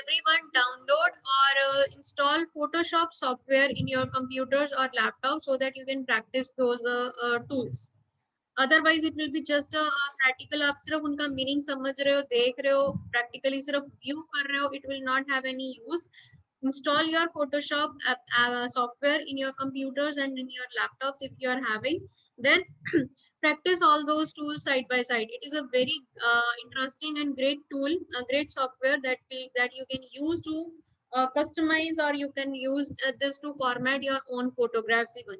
everyone download or install Photoshop software in your computers or laptops so that you can practice those tools. Otherwise it will be just a practical. आप सिर्फ उनका meaning समझ रहे हो, देख रहे हो, प्रैक्टिकली सिर्फ व्यू कर रहे हो, it will not have any use. Install your Photoshop software in your computers and in your laptops if you are having. Then practice all those tools side by side. It is a very interesting and great tool, a great software that you can use to customize, or you can use this to format your own photographs even.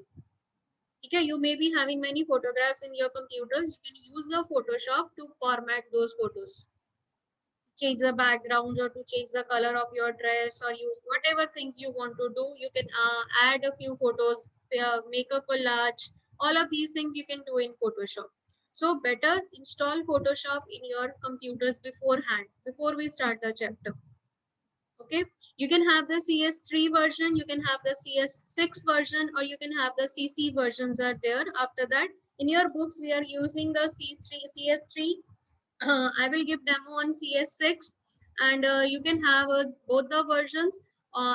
Okay, you may be having many photographs in your computers. You can use the Photoshop to format those photos, change the backgrounds or to change the color of your dress, or you whatever things you want to do. You can add a few photos, make a collage. All of these things you can do in Photoshop. So better install Photoshop in your computers beforehand, before we start the chapter. Okay, you can have the CS3 version, you can have the CS6 version, or you can have the CC versions are there. After that, in your books we are using the C3 CS3. I will give demo on CS6, and you can have both the versions,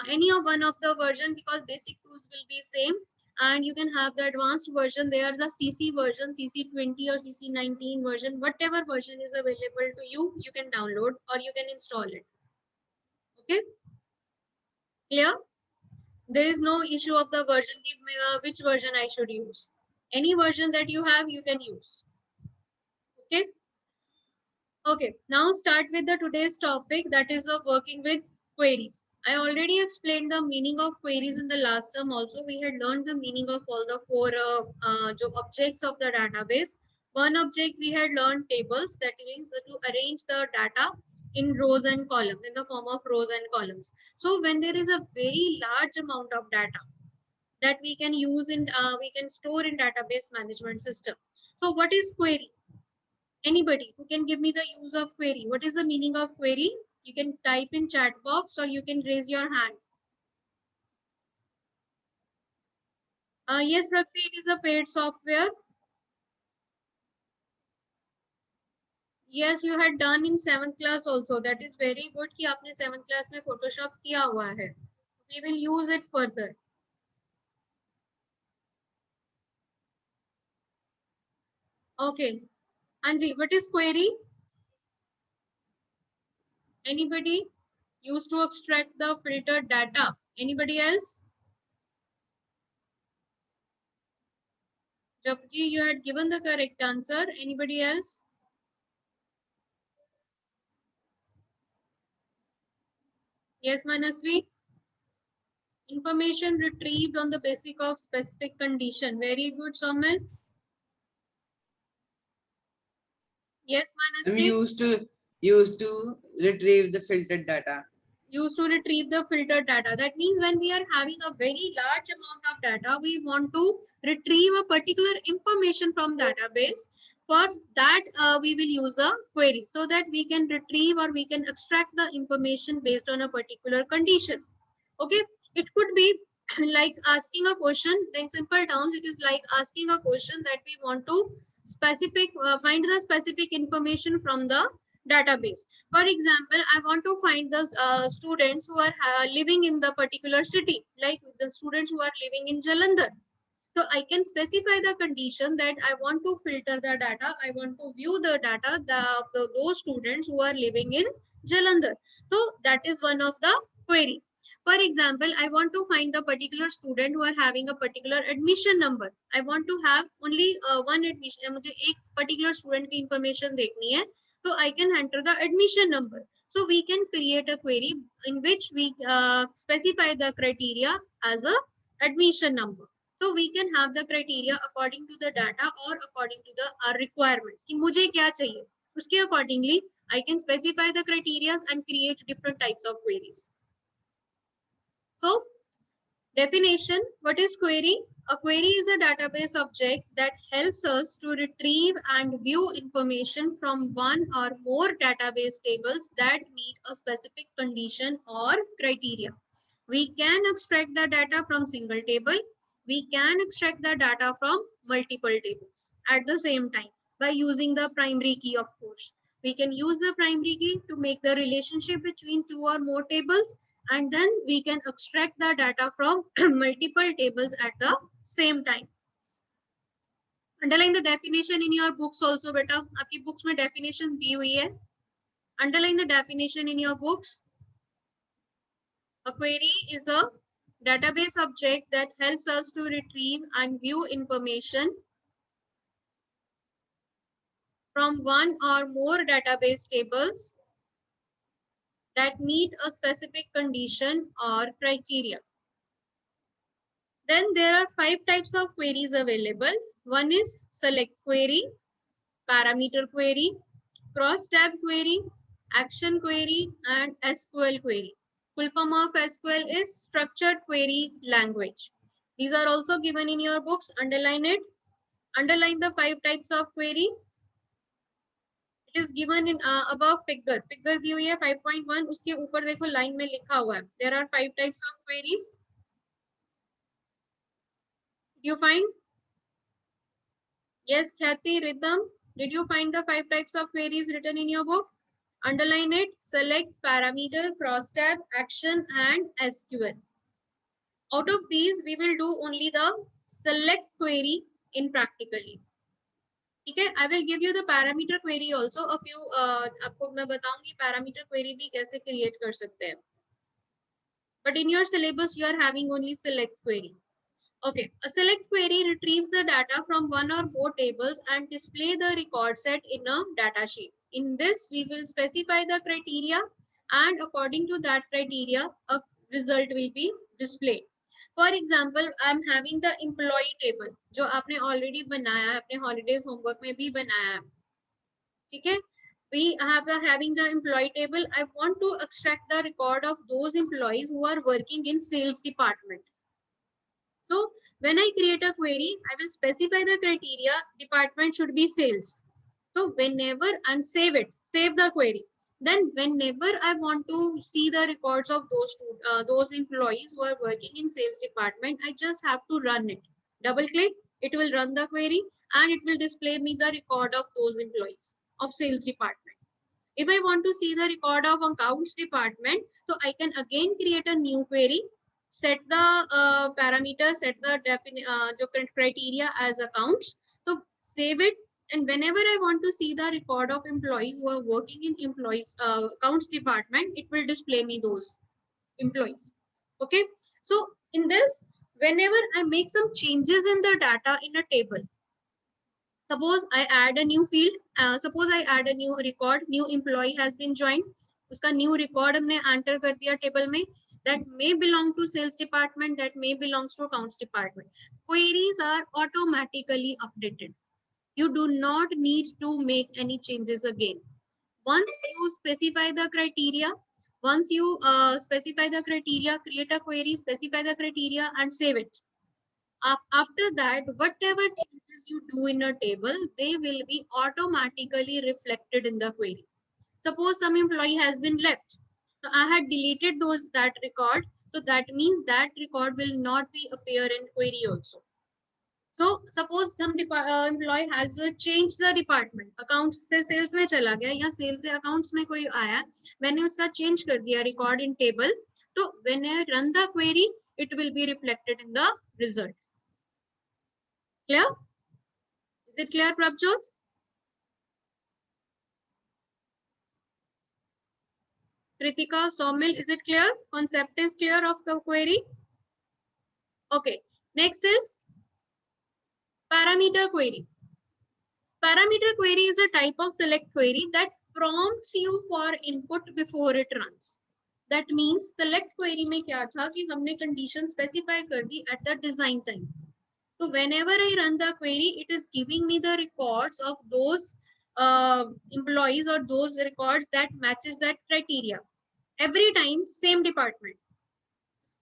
any of one of the version, because basic tools will be same. And you can have the advanced version. There is a CC version, CC20 or CC19 version, whatever version is available to you, you can download or you can install it. Okay, clear? There is no issue of the version. Give me which version I should use. Any version that you have, you can use. Okay. Okay, now start with the today's topic, that is of working with queries. I already explained the meaning of queries in the last term also. We had learned the meaning of all the four objects of the database. One object we had learned tables, that means to arrange the data in rows and columns, in the form of rows and columns. So when there is a very large amount of data that we can use in, we can store in database management system. So what is query? Anybody who can give me the use of query? What is the meaning of query? You can type in chat box or you can raise your hand. Yes, Prakti, it is a paid software. Yes, you had done in 7th class also. That is very good कि आपने 7th class में Photoshop किया हुआ है. We will use it further. Okay. Anji, what is query? Anybody? Used to extract the filtered data. Anybody else? Japji, you had given the correct answer. Anybody else? Yes, Manasvi? Information retrieved on the basis of specific condition. Very good, Somil. Yes, I'm Manasvi? used to retrieve the filtered data. Used to retrieve the filtered data. That means when we are having a very large amount of data, we want to retrieve a particular information from database. For that, we will use the query so that we can retrieve or we can extract the information based on a particular condition. Okay, it could be like asking a question. In simple terms, it is like asking a question that we want to find the specific information from the database. For example, I want to find the students who are living in the particular city, like the students who are living in Jalandhar. So I can specify the condition that I want to filter the data. I want to view the data of those students who are living in Jalandhar. So that is one of the query. For example, I want to find the particular student who are having a particular admission number. I want to have only one admission. मुझे एक particular student की information देखनी है. So I can enter the admission number. So we can create a query in which we specify the criteria as a admission number. So we can have the criteria according to the data or according to the requirements. कि मुझे क्या चाहिए? उसके accordingly, I can specify the criteria and create different types of queries. So, definition, what is query? A query is a database object that helps us to retrieve and view information from one or more database tables that meet a specific condition or criteria. We can extract the data from single table. We can extract the data from multiple tables at the same time by using the primary key, of course. We can use the primary key to make the relationship between two or more tables, and then we can extract the data from multiple tables at the same time. Underline the definition in your books also, beta. आपकी books में definition दी हुई है. Underline the definition in your books. A query is a database object that helps us to retrieve and view information from one or more database tables that meet a specific condition or criteria. Then there are 5 types of queries available. One is select query, parameter query, cross-tab query, action query, and SQL query. Full form of SQL is structured query language. These are also given in your books. Underline it. Underline the 5 types of queries. It is given in above figure. Figure दी हुई है 5.1. उसके ऊपर देखो line में लिखा हुआ है. There are 5 types of queries. Did you find? Yes, Khyati, Rhythm. Did you find the 5 types of queries written in your book? Underline it. Select, parameter, crosstab, action, and SQL. Out of these, we will do only the select query in practically. Okay, I will give you the parameter query also. A few आपको मैं बताऊंगी parameter query भी कैसे create कर सकते हैं. But in your syllabus, you are having only select query. Okay, a select query retrieves the data from one or more tables and display the record set in a data sheet. In this, we will specify the criteria, and according to that criteria, a result will be displayed. For example, I'm having the employee table, जो आपने already बनाया है, अपने holidays homework में भी बनाया है. ठीक है? We have having the employee table. I want to extract the record of those employees who are working in sales department. So when I create a query, I will specify the criteria. Department should be sales. So whenever and save it, save the query. Then whenever I want to see the records of those employees who are working in sales department, I just have to run it. Double click, it will run the query and it will display me the record of those employees of sales department. If I want to see the record of accounts department, so I can again create a new query, set the parameter, set the criteria as accounts. So save it, and whenever I want to see the record of employees who are working in employees accounts department, it will display me those employees. Okay, so in this, whenever I make some changes in the data in a table, suppose I add a new field, suppose I add a new record, new employee has been joined, uska new record हमने enter कर दिया table में, that may belong to sales department, that may belongs to accounts department. Queries are automatically updated. You do not need to make any changes again. Once you specify the criteria, create a query, specify the criteria and save it. After that, whatever changes you do in a table, they will be automatically reflected in the query. Suppose some employee has been left. So I had deleted that record. So that means that record will not be appear in query also. So suppose some employee has changed the department. Accounts से sales में चला गया या sales से accounts में कोई आया. मैंने उसका change कर दिया record in table. So when I run the query, it will be reflected in the result. Clear? Is it clear, Prabjot? Kritika, Somil, is it clear? Concept is clear of the query? Okay. Next is parameter query. Parameter query is a type of select query that prompts you for input before it runs. That means select query में क्या था कि हमने condition specify कर दी at the design time. So whenever I run the query, it is giving me the records of those employees or those records that matches that criteria. Every time same department.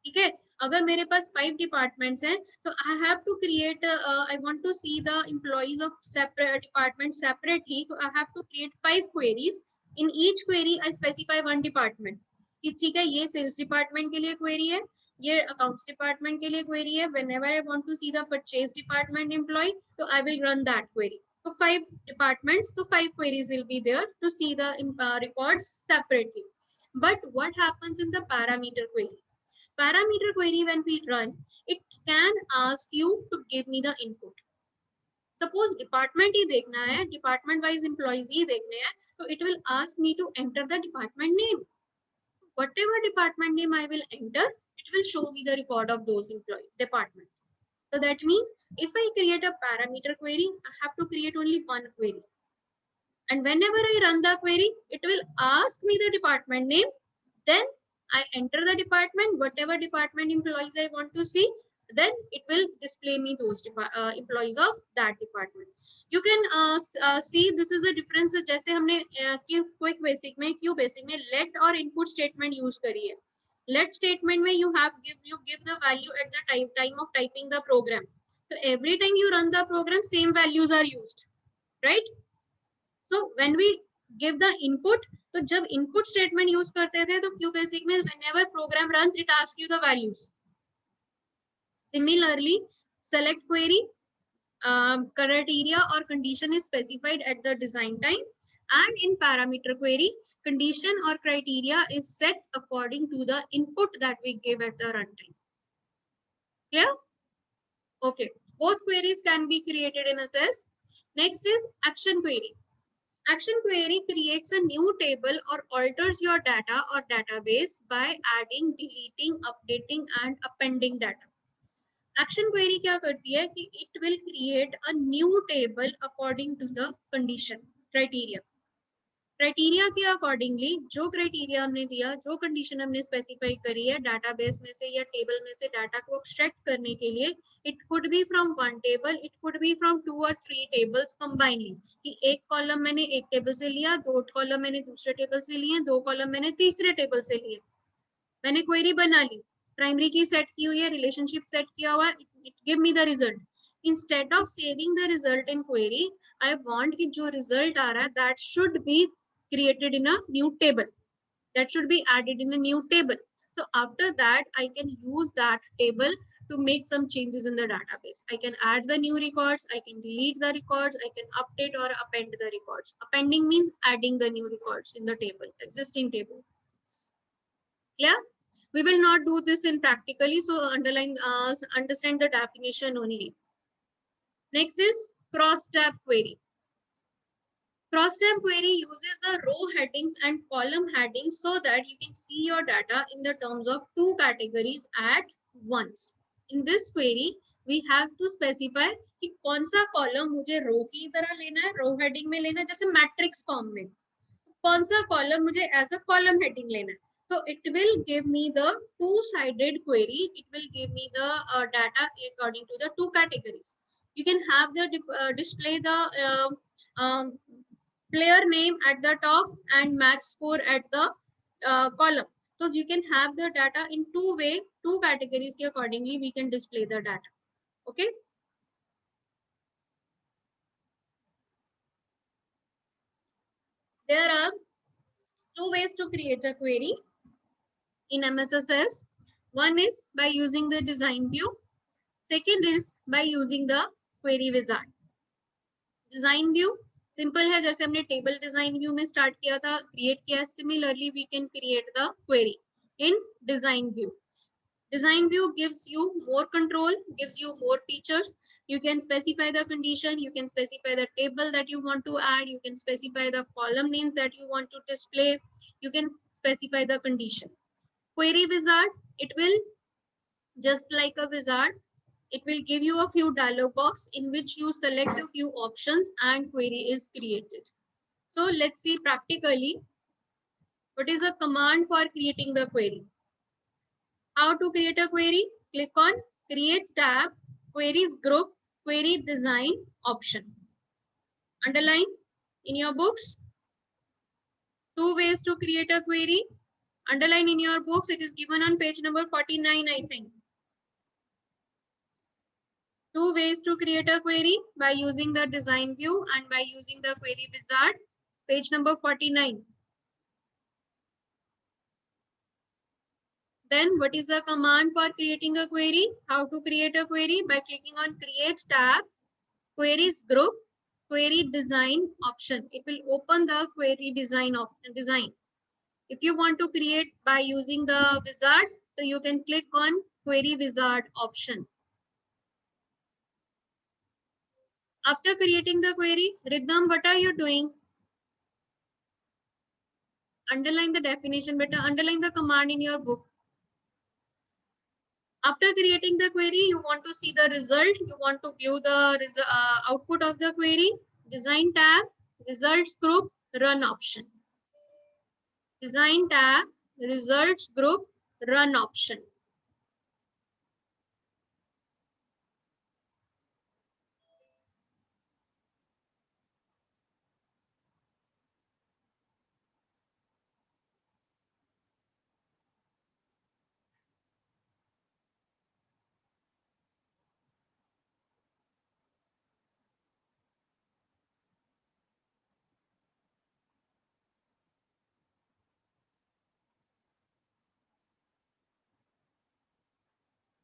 ठीक है, अगर मेरे पास 5 departments हैं, so I have to create I want to see the employees of separate departments separately, so I have to create 5 queries. In each query I specify one department. कि ठीक है, ये sales department के लिए query है, ये accounts department के लिए query है. Whenever I want to see the purchase department employee, so I will run that query. So 5 departments, so 5 queries will be there to see the records separately. But what happens in the parameter query? Parameter query, when we run, it can ask you to give me the input. Suppose department ही देखना है, department wise employees ही देखने हैं, so it will ask me to enter the department name. Whatever department name I will enter, it will show me the record of those employee department. So that means if I create a parameter query, I have to create only one query. And whenever I run the query, it will ask me the department name. Then I enter the department, whatever department employees I want to see, then it will display me those employees of that department. You can see this is the difference. जैसे हमने quick basic में, Q basic में let और input statement use करी है. Let statement में you give the value at the time of typing the program. So every time you run the program, same values are used, right? So when we give the input, तो जब input statement use करते थे तो Q basic में whenever program runs, it asks you the values. Similarly, select query, criteria or condition is specified at the design time, and in parameter query, condition or criteria is set according to the input that we give at the runtime. Clear? Okay. Both queries can be created in SS. Next is action query. Action query creates a new table or alters your data or database by adding, deleting, updating, and appending data. Action query क्या करती है कि it will create a new table according to the condition, criteria. Criteria के accordingly जो criteria हमने दिया, जो condition हमने स्पेसिफाई करी है डाटाबेस में से या टेबल में से डाटा को एक्सट्रैक्ट करने के लिए, it could be from one table, it could be from 2 और 3 टेबल्स कंबाइनली, कि एक कॉलम मैंने एक टेबल से लिया, 2 कॉलम मैंने दूसरे टेबल से लिए, 2 कॉलम मैंने तीसरे टेबल से लिए. मैंने क्वेरी बना ली, प्राइमरी की सेट की हुई है, रिलेशनशिप सेट किया हुआ है, it give me the result. Instead of saving the result in query, I want कि जो रिजल्ट आ रहा है that should be created in a new table, that should be added in a new table. So after that, I can use that table to make some changes in the database. I can add the new records, I can delete the records, I can update or append the records. Appending means adding the new records in the table, existing table. Yeah, we will not do this in practically, so understand the definition only. Next is cross-tab query. Cross-tab query uses the row headings and column headings so that you can see your data in the terms of 2 categories at once. In this query, we have to specify कि कौन सा column मुझे row की तरह लेना है, row heading में लेना है, जैसे matrix form में. कौन सा column मुझे as a column heading लेना है. So it will give me the two-sided query. It will give me the data according to the 2 categories. You can have the display the player name at the top and match score at the column. So you can have the data in 2 ways, 2 categories ke accordingly we can display the data. Okay. There are 2 ways to create a query in MSSS. One is by using the design view. Second is by using the query wizard. Design view simple है, जैसे हमने table design view में start किया था, create किया. Similarly we can create the query in design view. Design view gives you more control, gives you more features. You can specify the condition, you can specify the table that you want to add, you can specify the column names that you want to display, you can specify the condition. Query wizard, it will just like a wizard, it will give you a few dialog box in which you select a few options and query is created. So let's see practically what is a command for creating the query. How to create a query? Click on create tab, queries group, query design option. Underline in your books. 2 ways to create a query. Underline in your books. It is given on page number 49, I think. 2 ways to create a query by using the design view and by using the query wizard. Page number 49. Then what is the command for creating a query? How to create a query? By clicking on create tab, queries group, query design option. It will open the query design design. If you want to create by using the wizard, so you can click on query wizard option. After creating the query, Rhythm, what are you doing? Underline the definition, better underline the command in your book. After creating the query, you want to see the result. You want to view the output of the query. Design tab, results group, run option. Design tab, results group, run option.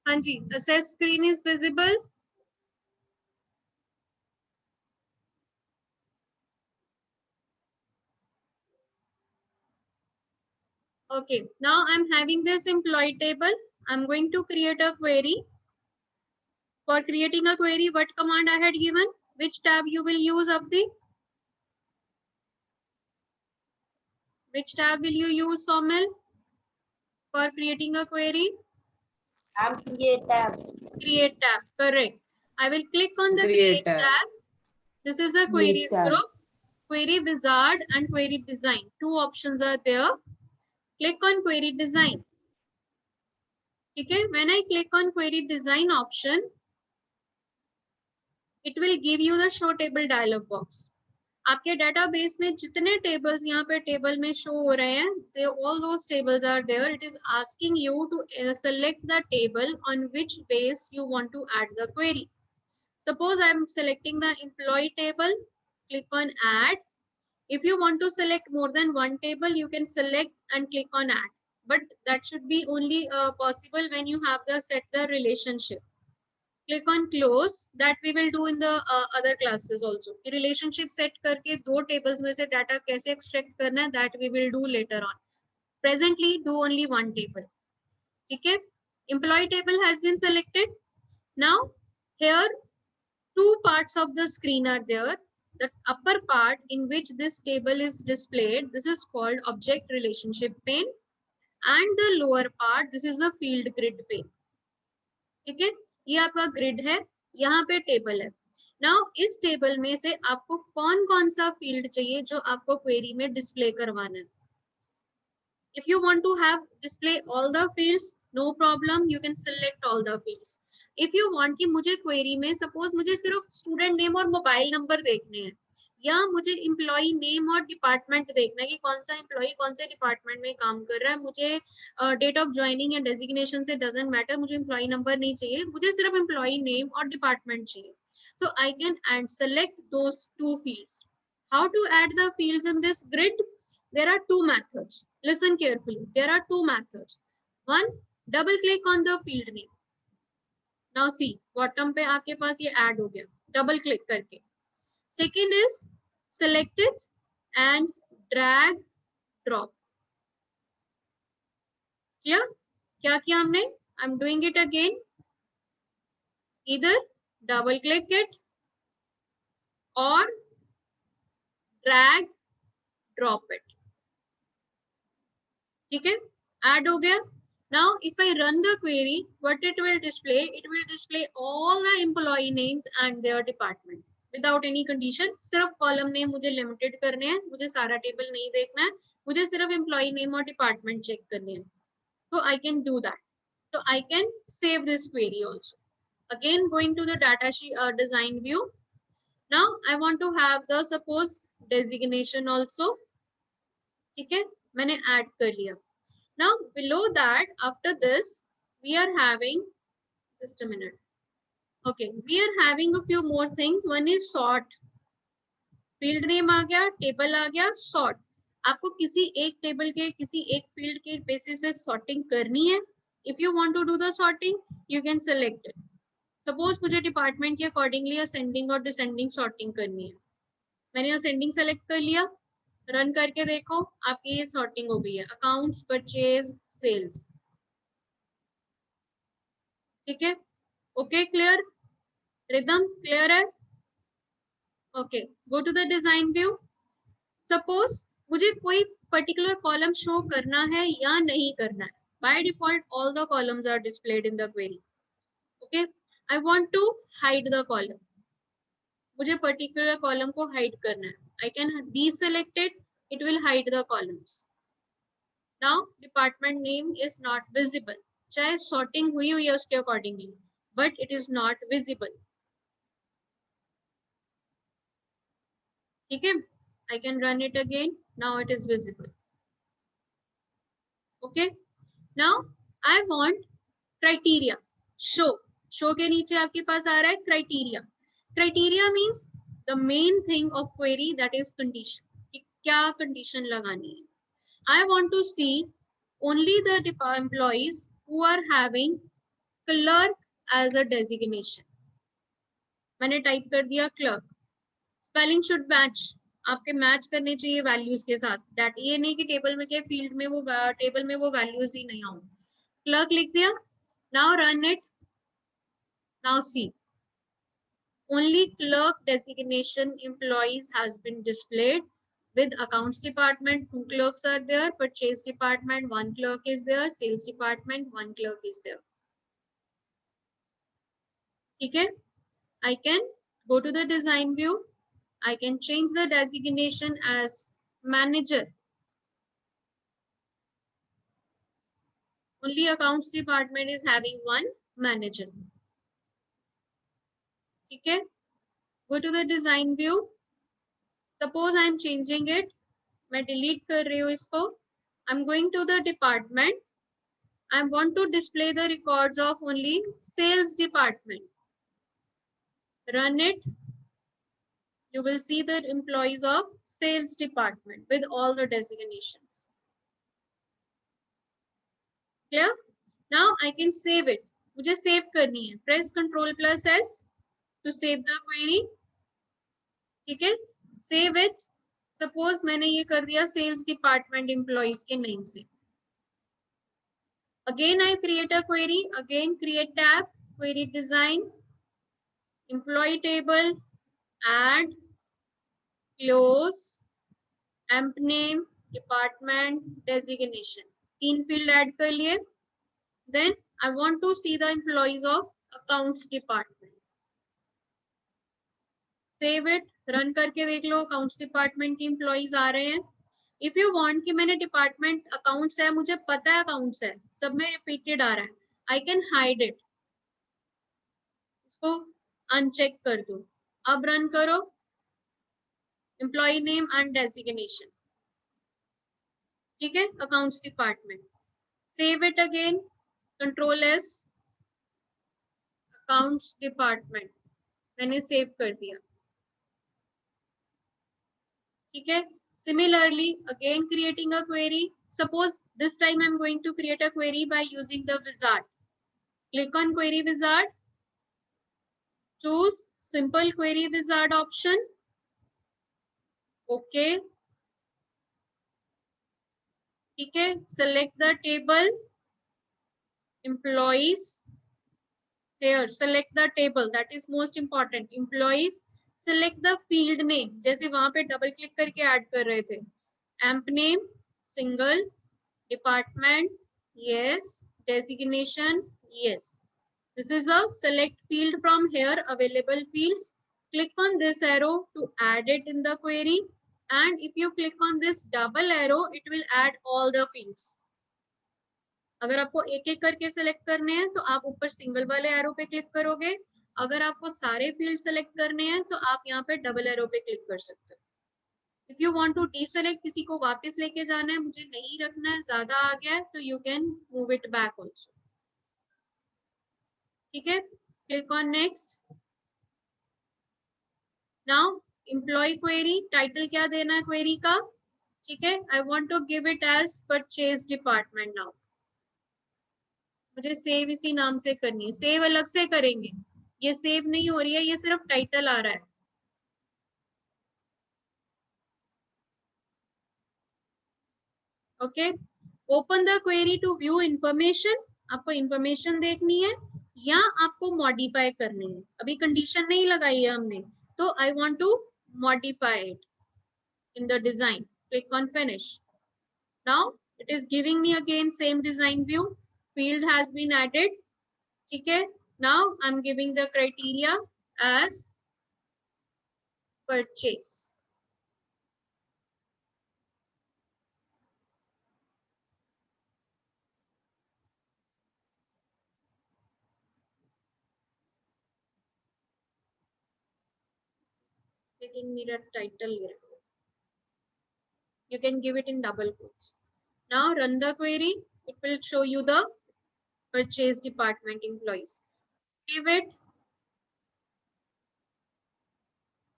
Hanji, assess screen is visible. Okay, now I'm having this employee table. I'm going to create a query. For creating a query, what command I had given? Which tab you will use, Abdi? Which tab will you use, Somil, for creating a query? Create tab. Create tab, correct. I will click on the Create create tab. tab. This is a Create queries tab. group, query wizard and query design. Two options are there. Click on query design. Okay, when I click on query design option, it will give you the show table dialog box. आपके database में जितने tables यहाँ पे table में show हो रहे हैं, all those tables are there. It is asking you to select the table on which base you want to add the query. Suppose I am selecting the employee table. Click on add. If you want to select more than one table, you can select and click on add. But that should be only possible when you have set the relationship. Click on close. That we will do in the other classes also. Relationship set करके दो tables में से data कैसे extract करना है, that we will do later on. Presently, do only one table. ठीक है? Employee table has been selected. Now, here two parts of the screen are there. The upper part in which this table is displayed, this is called object relationship pane, and the lower part, this is a field grid pane. ठीक है, ये आपका grid है, यहाँ पे table है. Now इस table में से आपको कौन कौन सा फील्ड चाहिए जो आपको क्वेरी में डिस्प्ले करवाना है. If you want to have display all the fields, no problem, you can select all the fields. If you want कि मुझे क्वेरी में सपोज मुझे सिर्फ स्टूडेंट नेम और मोबाइल नंबर देखने हैं, या मुझे एम्प्लॉय नेम और डिपार्टमेंट देखना है कि कौन सा एम्प्लॉय कौन से डिपार्टमेंट में काम कर रहा है, मुझे डेट ऑफ ज्वाइनिंग या डेजिग्नेशन से डजंट मैटर, मुझे एम्प्लॉय नंबर नहीं चाहिए, मुझे सिर्फ एम्प्लॉय नेम और डिपार्टमेंट चाहिए. So I can add select those two fields. How to add the fields in this grid? There are two methods. Listen carefully. There are two methods. One, double click on the field name. Now see, bottom पे आपके पास ये add हो गया, double click करके. Second is select it and drag drop. Clear? क्या किया हमने? I'm doing it again. Either double click it or drag drop it. ठीक है, add हो गया. Now if I run the query, what it will display? It will display all the employee names and their department without any condition. सिर्फ column name मुझे limited करने हैं, मुझे सारा table नहीं देखना है, मुझे सिर्फ employee name और department check करने हैं. So I can do that. So I can save this query also. Again going to the data sheet design view. Now I want to have the suppose designation also. ठीक है, मैंने add कर लिया. Now below that, after this, we are having, just a minute. Okay, we are having a few more things. One is sort. Field name आ गया, table आ गया, sort. आपको किसी एक टेबल के किसी एक फील्ड के बेसिस पे सॉर्टिंग करनी है. If you want to do the sorting, you can select it. Suppose मुझे डिपार्टमेंट के अकॉर्डिंगली असेंडिंग और डिसेंडिंग सॉर्टिंग करनी है. मैंने असेंडिंग सेलेक्ट कर लिया, रन करके देखो आपकी ये सॉर्टिंग हो गई है, अकाउंट्स, परचेज, सेल्स। ठीक है, ओके, क्लियर, रिदम क्लियर है? Okay, go to the design view. Suppose मुझे कोई पर्टिकुलर कॉलम शो करना है या नहीं करना है, by default all the columns are displayed in the query. Okay, I want to hide the column, मुझे पर्टिकुलर कॉलम को हाइड करना है, I can deselect it, it will hide the columns. Now department name is not visible, चाहे sorting हुई हुई है उसके accordingly, but it is not visible. ठीक है, I can run it again. Now it is visible. Okay. Now I want criteria. Show. Show के नीचे आपके पास आ रहा है criteria. Criteria means the main thing of query, that is condition. कि क्या condition लगानी है. I want to see only the employees who are having clerk as a designation. मैंने टाइप कर दिया clerk. Spelling should match. आपके match करने चाहिए वैल्यूज के साथ, दैट ये नहीं कि टेबल में के फील्ड में वो टेबल में वो वैल्यूज ही नहीं आऊं। क्लर्क लिख दिया, now run it, now see only clerk designation employees has been displayed with accounts department 2 clerks are there, purchase department 1 clerk is there, sales department 1 clerk is there. ठीक है, I can go to the design view, I can change the designation as manager. Only accounts department is having 1 manager. ठीक है, go to the design view. Suppose I am changing it, मैं delete कर रही हूँ इसको. I'm going to the department. I want to display the records of only sales department. Run it. You will see the employees of sales department with all the designations. Clear? Now I can save it. मुझे save करनी है. Press Ctrl+S to save the query. ठीक है, save it. Suppose मैंने ये कर दिया sales department employees के name से. Again I create a query. Again create tab, query design, employee table, add, close, emp name, department, designation. 3 field add कर लिए. Then I want to see the employees of accounts department. Save it, run करके देख लो accounts department के employees आ रहे हैं. If you want कि मैंने department accounts है, मुझे पता है accounts है, सब में repeated आ रहा है, I can hide it. इसको uncheck कर दो. अब run करो, employee name and designation. ठीक है, accounts department. Save it again, Ctrl+S, accounts department. मैंने save कर दिया. ठीक है, similarly again creating a query. Suppose this time I'm going to create a query by using the wizard. Click on query wizard, choose simple query wizard option. Okay. ठीक है, select the table employees. Here select the table, that is most important. Employees, select the field name, जैसे वहां पे double click करके add कर रहे थे. Amp name single, department yes, designation yes. This is a select field from here available fields. Click on this arrow to add it in the query, and if you click on this double arrow it will add all the fields. अगर आपको एक एक करके select करने हैं तो आप ऊपर सिंगल वाले एरो पे क्लिक करोगे, अगर आपको सारे फील्ड सेलेक्ट करने हैं तो आप यहाँ पे डबल एरो पे क्लिक कर सकते हो. If you want to deselect, किसी को वापस लेके जाना है, मुझे नहीं रखना है, ज्यादा आ गया है, तो you can move it back also. ठीक है, click on next. Now employee query, title क्या देना है क्वेरी का? ठीक है, I want to give it as purchase department. Now मुझे सेव इसी नाम से करनी है, सेव अलग से करेंगे, ये सेव नहीं हो रही है, ये सिर्फ टाइटल आ रहा है. Okay, open the query to view information, आपको इंफॉर्मेशन देखनी है या आपको मॉडिफाई करनी है। अभी कंडीशन नहीं लगाई है हमने, तो I want to modify it in the design. Click on finish. Now it is giving me again same design view. Field has been added. Okay. Now I'm giving the criteria as purchase. Taking me the title here. You can give it in double quotes. Now run the query. It will show you the purchase department employees. Save it.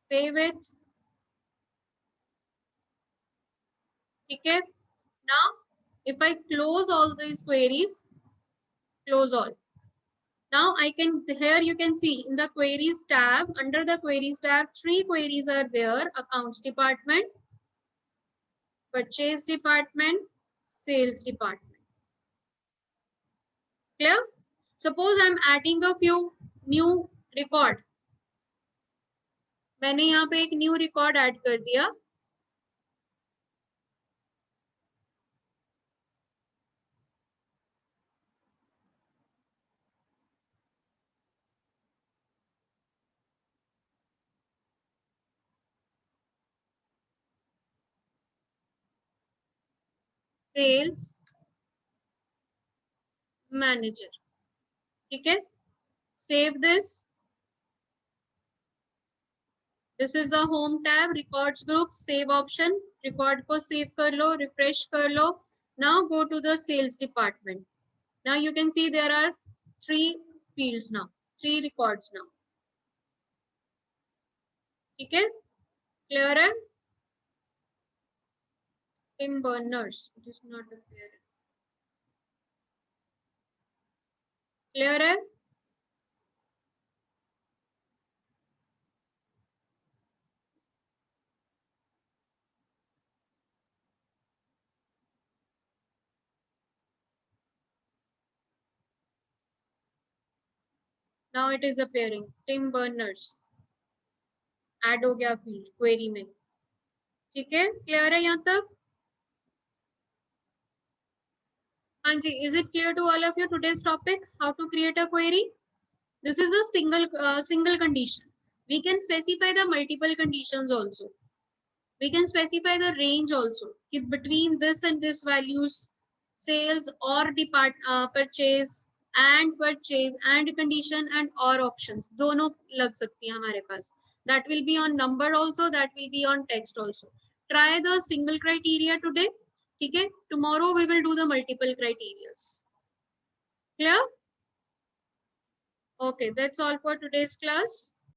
Save it. Okay. Now if I close all these queries, close all. Now I can, here you can see in the queries tab, under the queries tab, 3 queries are there: accounts department, purchase department, sales department. Clear? Suppose I'm adding a few new record. मैंने यहाँ पे एक new record add कर दिया. Sales manager. ठीक है? Save this. This is the home tab, records group, save option. Record को save कर लो, refresh कर लो. Now go to the sales department. Now you can see there are 3 fields now, 3 records now. ठीक है? Clear है? Tim Berners, it is not appearing. Clear है? Now it is appearing. Tim Berners. Add हो गया field query में. ठीक है? Clear है यहाँ तक? हाँ जी, is it clear to all of you today's topic? How to create a query? This is a single condition. We can specify the multiple conditions also. We can specify the range also. If between this and this values, sales or purchase and condition and or options, दोनों लग सकती हैं हमारे पास. That will be on number also, that will be on text also. Try the single criteria today. ठीक है? Tomorrow we will do the multiple criterias. Clear? Okay, that's all for today's class.